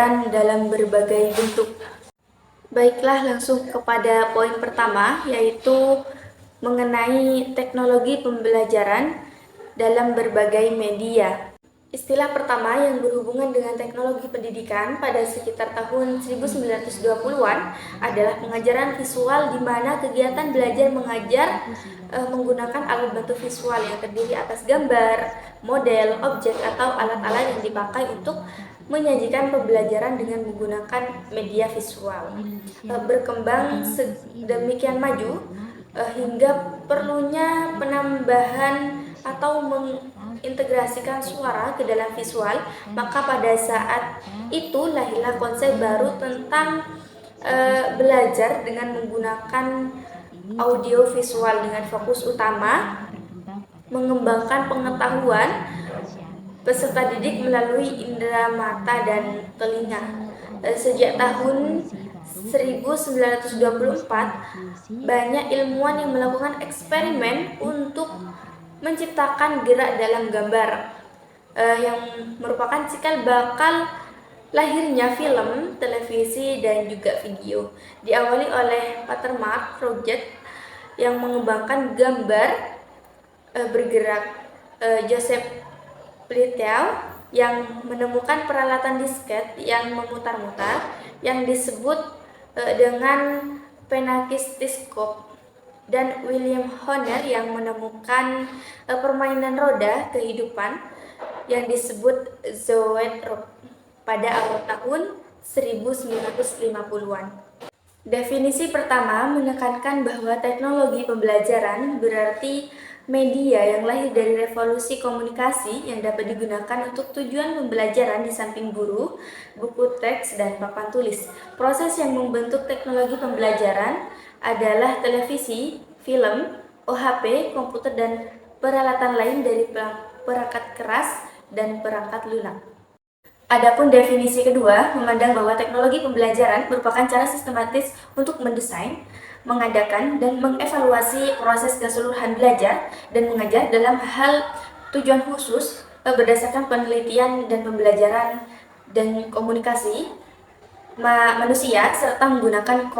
pembelajaran dalam berbagai bentuk. Baiklah, langsung kepada poin pertama, yaitu mengenai teknologi pembelajaran dalam berbagai media. Istilah pertama yang berhubungan dengan teknologi pendidikan pada sekitar tahun 1920-an adalah pengajaran visual, di mana kegiatan belajar mengajar menggunakan alat bantu visual yang terdiri atas gambar, model, objek, atau alat-alat yang dipakai untuk menyajikan pembelajaran dengan menggunakan media visual. Berkembang sedemikian maju hingga perlunya penambahan atau mengintegrasikan suara ke dalam visual, maka pada saat itu lahirlah konsep baru tentang belajar dengan menggunakan audio visual dengan fokus utama mengembangkan pengetahuan peserta didik melalui indera mata dan telinga. Sejak tahun 1924, banyak ilmuwan yang melakukan eksperimen untuk menciptakan gerak dalam gambar, yang merupakan cikal bakal lahirnya film, televisi, dan juga video. Diawali oleh Watermark Project yang mengembangkan gambar bergerak, Joseph Plitel yang menemukan peralatan disket yang memutar-mutar yang disebut dengan penakistiskop, dan William Horner yang menemukan permainan roda kehidupan yang disebut zoetrope pada awal tahun 1950-an. Definisi pertama menekankan bahwa teknologi pembelajaran berarti media yang lahir dari revolusi komunikasi yang dapat digunakan untuk tujuan pembelajaran di samping guru, buku teks, dan papan tulis. Proses yang membentuk teknologi pembelajaran adalah televisi, film, OHP, komputer, dan peralatan lain dari perangkat keras dan perangkat lunak. Adapun definisi kedua memandang bahwa teknologi pembelajaran merupakan cara sistematis untuk mendesain, mengadakan, dan mengevaluasi proses keseluruhan belajar dan mengajar dalam hal tujuan khusus berdasarkan penelitian dan pembelajaran dan komunikasi manusia serta menggunakan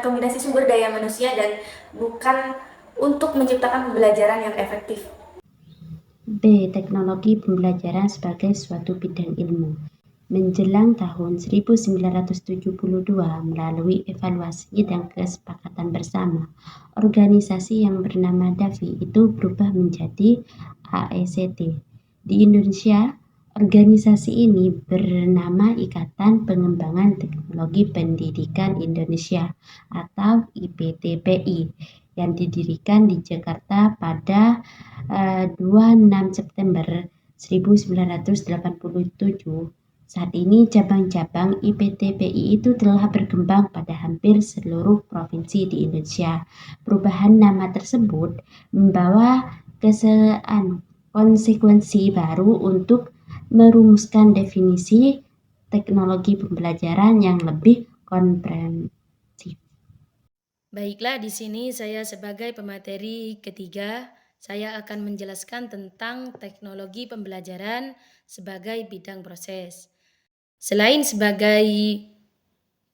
kombinasi sumber daya manusia dan bukan untuk menciptakan pembelajaran yang efektif. B. Teknologi pembelajaran sebagai suatu bidang ilmu. Menjelang tahun 1972, melalui evaluasi dan kesepakatan bersama, organisasi yang bernama DAVI itu berubah menjadi AECT. Di Indonesia, organisasi ini bernama Ikatan Pengembangan Teknologi Pendidikan Indonesia atau IPTPI, yang didirikan di Jakarta pada 26 September 1987. Saat ini cabang-cabang IPTPI itu telah berkembang pada hampir seluruh provinsi di Indonesia. Perubahan nama tersebut membawa konsekuensi baru untuk merumuskan definisi teknologi pembelajaran yang lebih komprehensif. Baiklah, di sini saya sebagai pemateri ketiga, saya akan menjelaskan tentang teknologi pembelajaran sebagai bidang proses. Selain sebagai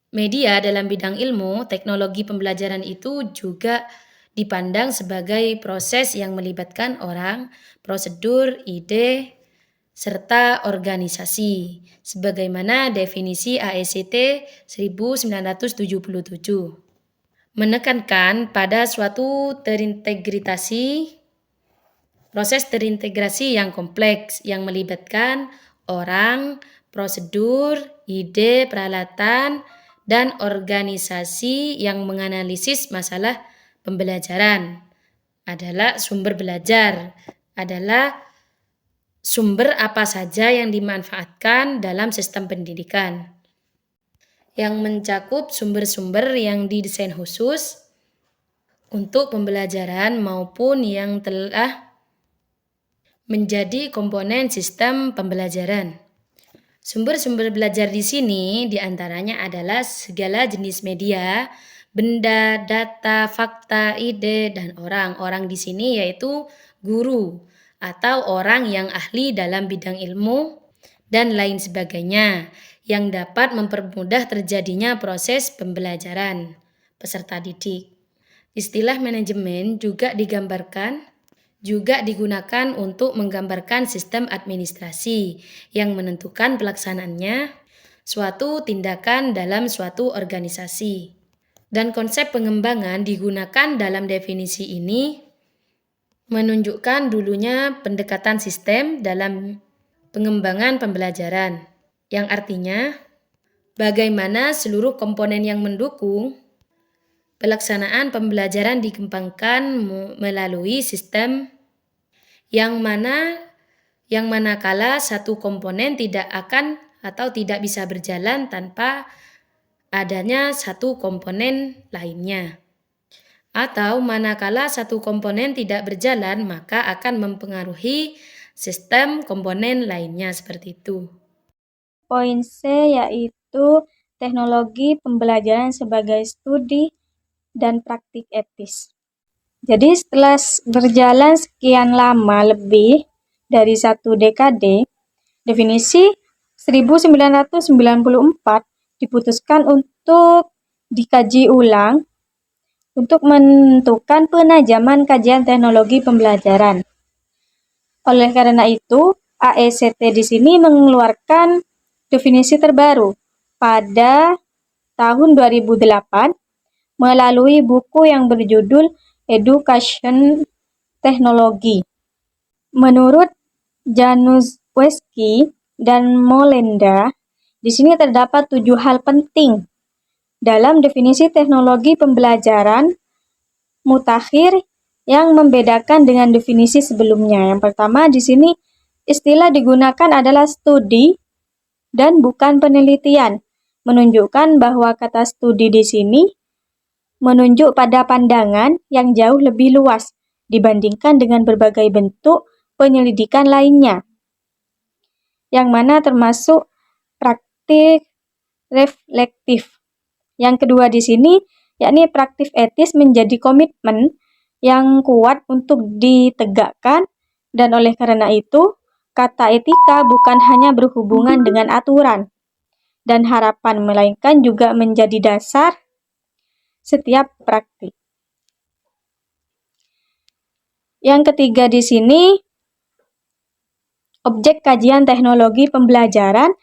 media dalam bidang ilmu, teknologi pembelajaran itu juga dipandang sebagai proses yang melibatkan orang, prosedur, ide, serta organisasi, sebagaimana definisi AECT 1977. Menekankan pada suatu proses terintegrasi yang kompleks yang melibatkan orang, prosedur, ide, peralatan, dan organisasi yang menganalisis masalah pembelajaran. Adalah sumber belajar, adalah sumber apa saja yang dimanfaatkan dalam sistem pendidikan, yang mencakup sumber-sumber yang didesain khusus untuk pembelajaran maupun yang telah menjadi komponen sistem pembelajaran. Sumber-sumber belajar di sini diantaranya adalah segala jenis media, benda, data, fakta, ide, dan orang. Orang di sini yaitu guru atau orang yang ahli dalam bidang ilmu dan lain sebagainya yang dapat mempermudah terjadinya proses pembelajaran peserta didik. Istilah manajemen juga digunakan untuk menggambarkan sistem administrasi yang menentukan pelaksanaannya suatu tindakan dalam suatu organisasi. Dan konsep pengembangan digunakan dalam definisi ini menunjukkan dulunya pendekatan sistem dalam pengembangan pembelajaran, yang artinya bagaimana seluruh komponen yang mendukung pelaksanaan pembelajaran dikembangkan melalui sistem yang manakala satu komponen tidak akan atau tidak bisa berjalan tanpa adanya satu komponen lainnya. Atau manakala satu komponen tidak berjalan, maka akan mempengaruhi sistem komponen lainnya, seperti itu. Poin C yaitu teknologi pembelajaran sebagai studi dan praktik etis. Jadi setelah berjalan sekian lama, lebih dari 1 dekade, definisi 1994 diputuskan untuk dikaji ulang untuk menentukan penajaman kajian teknologi pembelajaran. Oleh karena itu, AECT di sini mengeluarkan definisi terbaru pada tahun 2008 melalui buku yang berjudul Education Technology. Menurut Januszewski dan Molenda, di sini terdapat 7 hal penting dalam definisi teknologi pembelajaran mutakhir yang membedakan dengan definisi sebelumnya. Yang pertama, di sini istilah digunakan adalah studi dan bukan penelitian, menunjukkan bahwa kata studi di sini menunjuk pada pandangan yang jauh lebih luas dibandingkan dengan berbagai bentuk penyelidikan lainnya, yang mana termasuk praktik reflektif. Yang kedua di sini, yakni praktik etis menjadi komitmen yang kuat untuk ditegakkan, dan oleh karena itu, kata etika bukan hanya berhubungan dengan aturan dan harapan, melainkan juga menjadi dasar setiap praktik. Yang ketiga di sini, objek kajian teknologi pembelajaran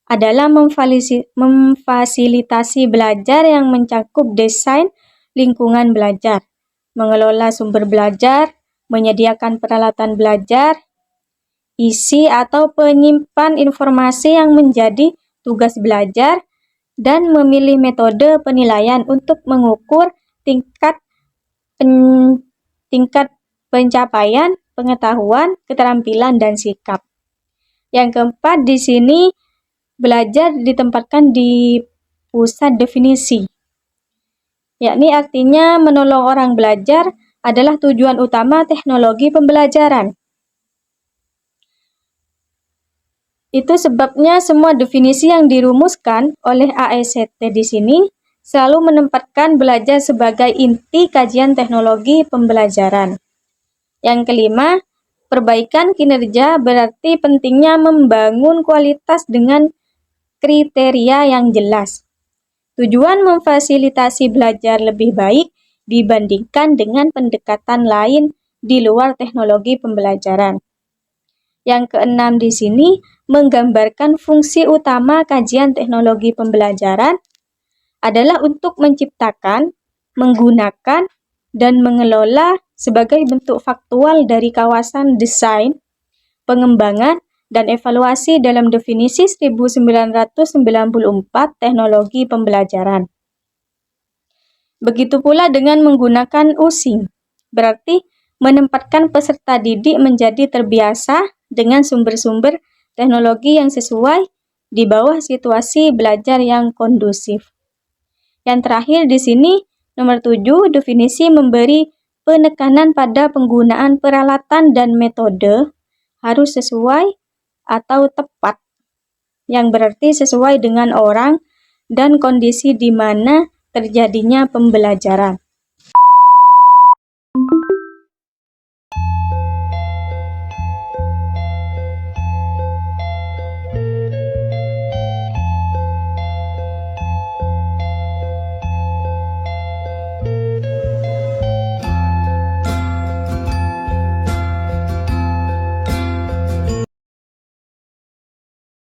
adalah memfasilitasi belajar yang mencakup desain lingkungan belajar, mengelola sumber belajar, menyediakan peralatan belajar, isi atau penyimpan informasi yang menjadi tugas belajar, dan memilih metode penilaian untuk mengukur tingkat pencapaian, pengetahuan, keterampilan, dan sikap. Yang keempat di sini, belajar ditempatkan di pusat definisi, yakni artinya menolong orang belajar adalah tujuan utama teknologi pembelajaran. Itu sebabnya semua definisi yang dirumuskan oleh AECT di sini selalu menempatkan belajar sebagai inti kajian teknologi pembelajaran. Yang kelima, perbaikan kinerja berarti pentingnya membangun kualitas dengan kriteria yang jelas. Tujuan memfasilitasi belajar lebih baik dibandingkan dengan pendekatan lain di luar teknologi pembelajaran. Yang keenam di sini, menggambarkan fungsi utama kajian teknologi pembelajaran adalah untuk menciptakan, menggunakan, dan mengelola sebagai bentuk faktual dari kawasan desain, pengembangan, dan evaluasi dalam definisi 1994 teknologi pembelajaran. Begitu pula dengan menggunakan using, berarti menempatkan peserta didik menjadi terbiasa dengan sumber-sumber teknologi yang sesuai di bawah situasi belajar yang kondusif. Yang terakhir di sini, nomor 7, definisi memberi penekanan pada penggunaan peralatan dan metode harus sesuai atau tepat, yang berarti sesuai dengan orang dan kondisi di mana terjadinya pembelajaran.